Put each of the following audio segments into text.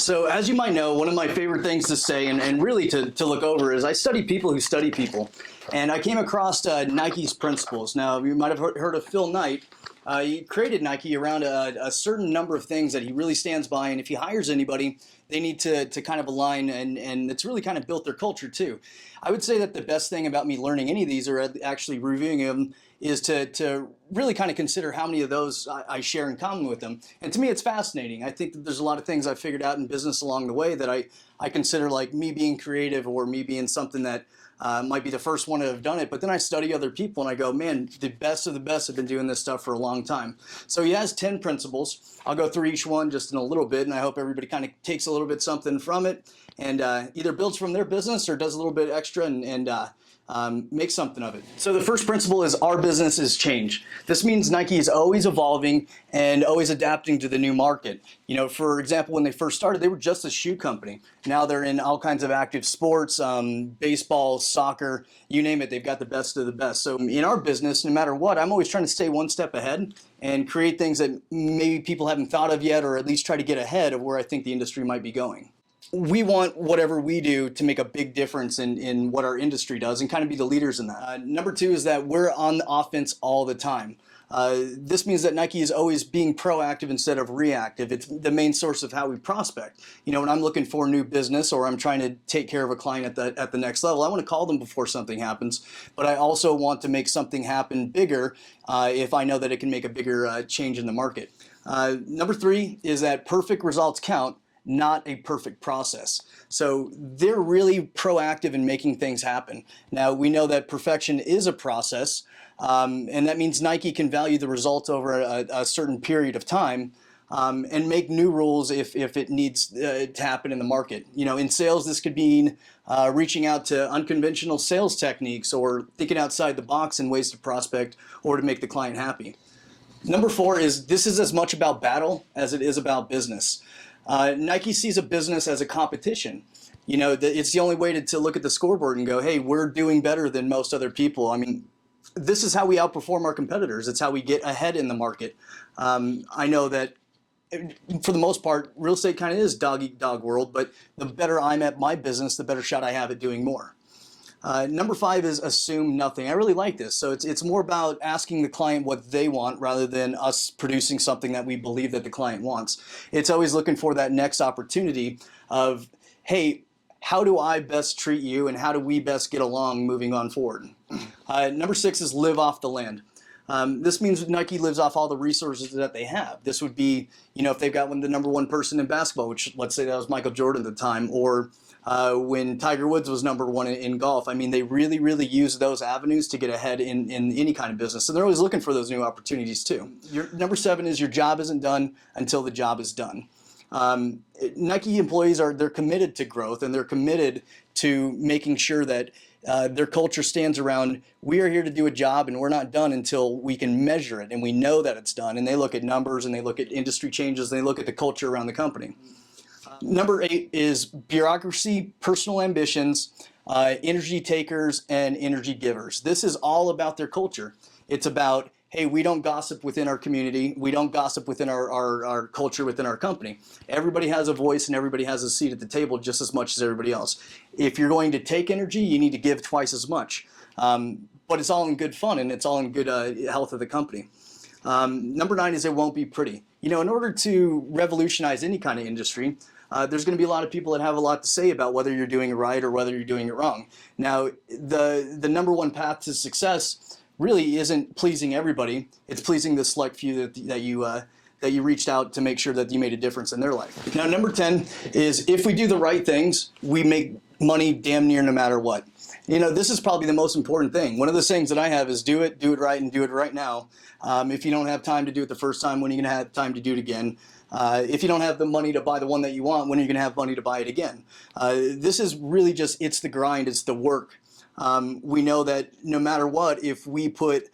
So as you might know, one of my favorite things to say and really to look over is I study people who study people. And I came across Nike's principles. Now, you might have heard of Phil Knight. He created Nike around a certain number of things that he really stands by. And if he hires anybody, they need to kind of align, and it's really kind of built their culture too. I would say that the best thing about me learning any of these or actually reviewing them is to really kind of consider how many of those I share in common with them. And to me, it's fascinating. I think that there's a lot of things I've figured out in business along the way that I consider like me being creative or me being something that might be the first one to have done it, but then I study other people and I go, man, the best of the best have been doing this stuff for a long time. So he has 10 principles. I'll go through each one just in a little bit, and I hope everybody kind of takes a little bit something from it and either builds from their business or does a little bit extra and make something of it. So the first principle is our business is change. This means Nike is always evolving and always adapting to the new market. You know, for example, when they first started, they were just a shoe company. Now they're in all kinds of active sports, baseball, soccer, you name it, they've got the best of the best. So in our business, no matter what, I'm always trying to stay one step ahead and create things that maybe people haven't thought of yet, or at least try to get ahead of where I think the industry might be going. We want whatever we do to make a big difference in what our industry does and kind of be the leaders in that. Number two is that we're on the offense all the time. This means that Nike is always being proactive instead of reactive. It's the main source of how we prospect. You know, when I'm looking for new business or I'm trying to take care of a client at the next level, I want to call them before something happens, but I also want to make something happen bigger if I know that it can make a bigger change in the market. Number three is that perfect results count, not a perfect process. So they're really proactive in making things happen. Now, we know that perfection is a process, and that means Nike can value the results over a certain period of time and make new rules if it needs to happen in the market. You know, in sales, this could mean reaching out to unconventional sales techniques or thinking outside the box in ways to prospect or to make the client happy. Number four is this is as much about battle as it is about business. Nike sees a business as a competition. You know, it's the only way to look at the scoreboard and go, hey, we're doing better than most other people. I mean, this is how we outperform our competitors. It's how we get ahead in the market. I know that for the most part, real estate kind of is dog eat dog world, but the better I'm at my business, the better shot I have at doing more. Number five is assume nothing. I really like this. So it's more about asking the client what they want rather than us producing something that we believe that the client wants. It's always looking for that next opportunity of, hey, how do I best treat you and how do we best get along moving on forward? Number six is live off the land. This means Nike lives off all the resources that they have. This would be, you know, if they've got the number one person in basketball, which let's say that was Michael Jordan at the time, or when Tiger Woods was number one in golf. I mean, they really, really use those avenues to get ahead in any kind of business. And they're always looking for those new opportunities too. Number seven is your job isn't done until the job is done. Nike employees they're committed to growth and they're committed to making sure that their culture stands around, we are here to do a job and we're not done until we can measure it and we know that it's done. And they look at numbers and they look at industry changes and they look at the culture around the company. Number eight is bureaucracy, personal ambitions, energy takers, and energy givers. This is all about their culture. It's about, hey, we don't gossip within our community. We don't gossip within our culture, within our company. Everybody has a voice and everybody has a seat at the table just as much as everybody else. If you're going to take energy, you need to give twice as much. But it's all in good fun and it's all in good health of the company. Number nine is it won't be pretty. You know, in order to revolutionize any kind of industry, there's going to be a lot of people that have a lot to say about whether you're doing it right or whether you're doing it wrong. Now, the number one path to success really isn't pleasing everybody. It's pleasing the select few that you reached out to make sure that you made a difference in their life. Now, number 10 is if we do the right things, we make money damn near no matter what. You know, this is probably the most important thing. One of the things that I have is do it right, and do it right now. If you don't have time to do it the first time, when are you going to have time to do it again? If you don't have the money to buy the one that you want, when are you going to have money to buy it again? This is really just, it's the grind, it's the work. We know that no matter what, if we put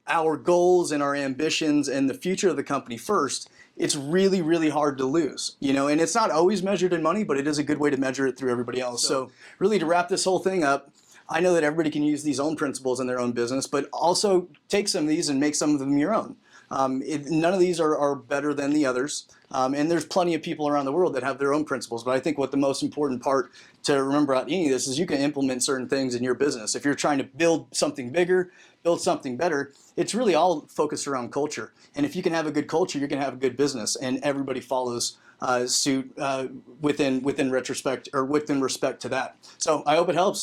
our goals and our ambitions and the future of the company first, it's really, really hard to lose, you know, and it's not always measured in money, but it is a good way to measure it through everybody else. So really to wrap this whole thing up, I know that everybody can use these own principles in their own business, but also take some of these and make some of them your own. None of these are better than the others. And there's plenty of people around the world that have their own principles. But I think what the most important part to remember about any of this is you can implement certain things in your business. If you're trying to build something bigger, build something better, it's really all focused around culture. And if you can have a good culture, you're going to have a good business, and everybody follows suit within retrospect or within respect to that. So I hope it helps.